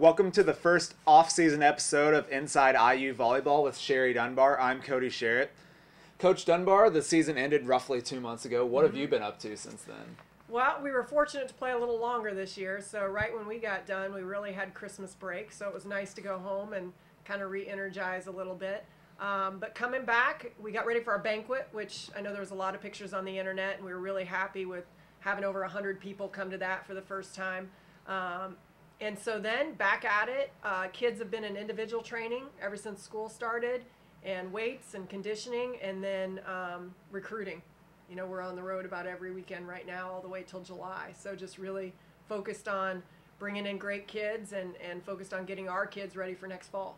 Welcome to the first off-season episode of Inside IU Volleyball with Sherry Dunbar. I'm Cody Sharrett. Coach Dunbar, the season ended roughly 2 months ago. What have you been up to since then? Well, we were fortunate to play a little longer this year, so right when we got done, we really had Christmas break, so it was nice to go home and kind of re-energize a little bit. But coming back, we got ready for our banquet, which I know there was a lot of pictures on the internet, and we were really happy with having over 100 people come to that for the first time. And so then back at it, kids have been in individual training ever since school started, and weights and conditioning, and then recruiting. You know, we're on the road about every weekend right now all the way till July. So just really focused on bringing in great kids and focused on getting our kids ready for next fall.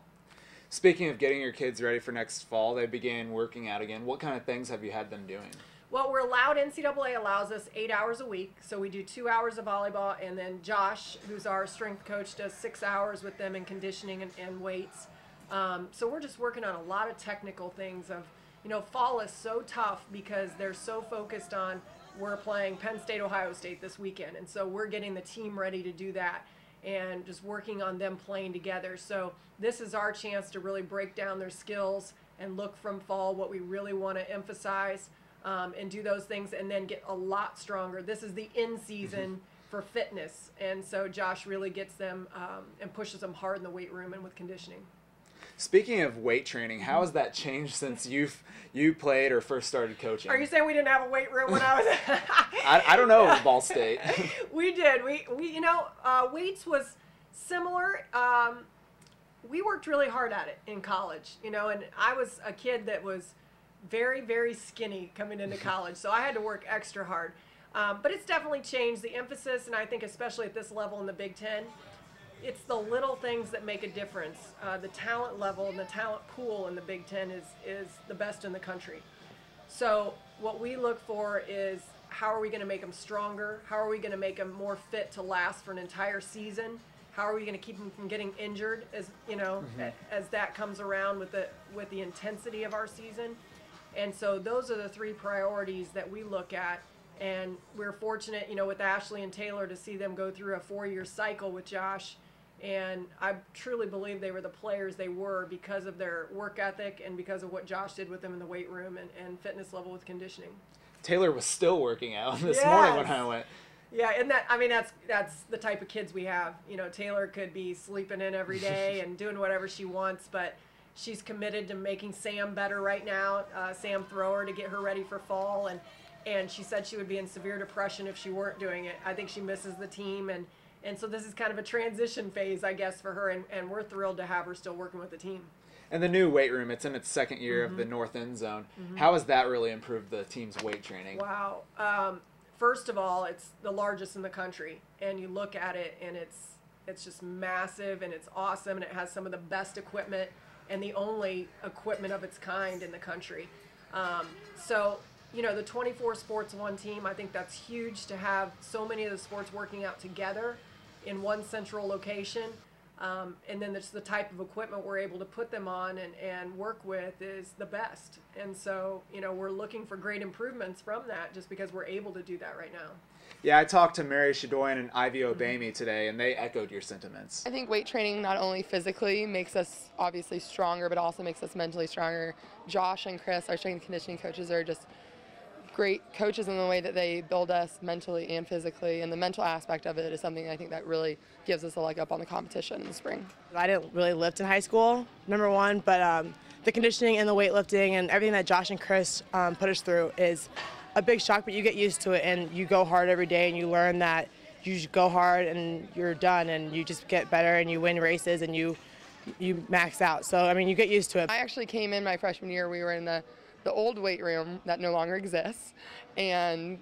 Speaking of getting your kids ready for next fall, they began working out again. What kind of things have you had them doing? Well, we're allowed, NCAA allows us 8 hours a week. So we do 2 hours of volleyball, and then Josh, who's our strength coach, does 6 hours with them in conditioning and weights. So we're just working on a lot of technical things of, you know, fall is so tough because they're so focused on, we're playing Penn State, Ohio State this weekend. And so we're getting the team ready to do that and just working on them playing together. So this is our chance to really break down their skills and look from fall what we really want to emphasize. And do those things and then get a lot stronger. This is the in-season for fitness, and so Josh really gets them and pushes them hard in the weight room and with conditioning. Speaking of weight training, how has that changed since you played or first started coaching? Are you saying we didn't have a weight room when I was I don't know, Ball State. We did. We you know, weights was similar. We worked really hard at it in college, you know, and I was a kid that was very, very skinny coming into college, so I had to work extra hard. But it's definitely changed the emphasis, and I think especially at this level in the Big Ten, it's the little things that make a difference. The talent level and the talent pool in the Big Ten is the best in the country. So what we look for is how are we going to make them stronger? How are we going to make them more fit to last for an entire season? How are we going to keep them from getting injured as, you know, as that comes around with the intensity of our season? And so those are the three priorities that we look at, and we're fortunate, you know, with Ashley and Taylor to see them go through a 4-year cycle with Josh, and I truly believe they were the players they were because of their work ethic and because of what Josh did with them in the weight room and fitness level with conditioning. Taylor was still working out this morning when I went. Yeah, and that's the type of kids we have. You know, Taylor could be sleeping in every day and doing whatever she wants, but she's committed to making Sam better right now, Sam Thrower, to get her ready for fall. And she said she would be in severe depression if she weren't doing it. I think she misses the team. And so this is kind of a transition phase, I guess, for her. And we're thrilled to have her still working with the team. And the new weight room, it's in its second year of the North End Zone. How has that really improved the team's weight training? Wow. First of all, it's the largest in the country. And you look at it, and it's just massive, and it's awesome, and it has some of the best equipment and the only equipment of its kind in the country. So, you know, the 24 sports one team, I think that's huge to have so many of the sports working out together in one central location. And then the type of equipment we're able to put them on and work with is the best. And so, you know, we're looking for great improvements from that just because we're able to do that right now. Yeah, I talked to Chaudoin and Ivy Obeime today, and they echoed your sentiments. I think weight training not only physically makes us obviously stronger, but also makes us mentally stronger. Josh and Chris, our strength and conditioning coaches, are just great coaches in the way that they build us mentally and physically, and the mental aspect of it is something I think that really gives us a leg up on the competition in the spring. I didn't really lift in high school, number one, but the conditioning and the weightlifting and everything that Josh and Chris put us through is a big shock, but you get used to it and you go hard every day and you learn that you just go hard and you're done and you just get better and you win races and you max out. So, I mean, you get used to it. I actually came in my freshman year, we were in the old weight room that no longer exists, and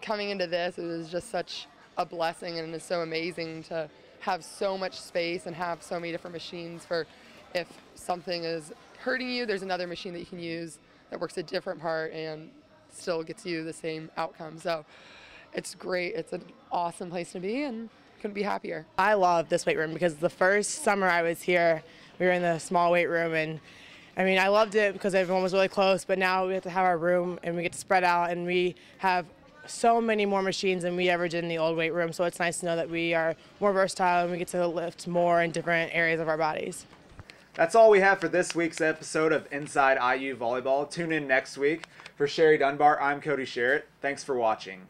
coming into this, it was just such a blessing, and it's so amazing to have so much space and have so many different machines for if something is hurting you, there's another machine that you can use that works a different part and still gets you the same outcome. So it's great. It's an awesome place to be, and couldn't be happier. I love this weight room because the first summer I was here, we were in the small weight room, and I mean, I loved it because everyone was really close, but now we have to have our room and we get to spread out, and we have so many more machines than we ever did in the old weight room. So it's nice to know that we are more versatile and we get to lift more in different areas of our bodies. That's all we have for this week's episode of Inside IU Volleyball. Tune in next week. For Sherry Dunbar, I'm Cody Sharrett. Thanks for watching.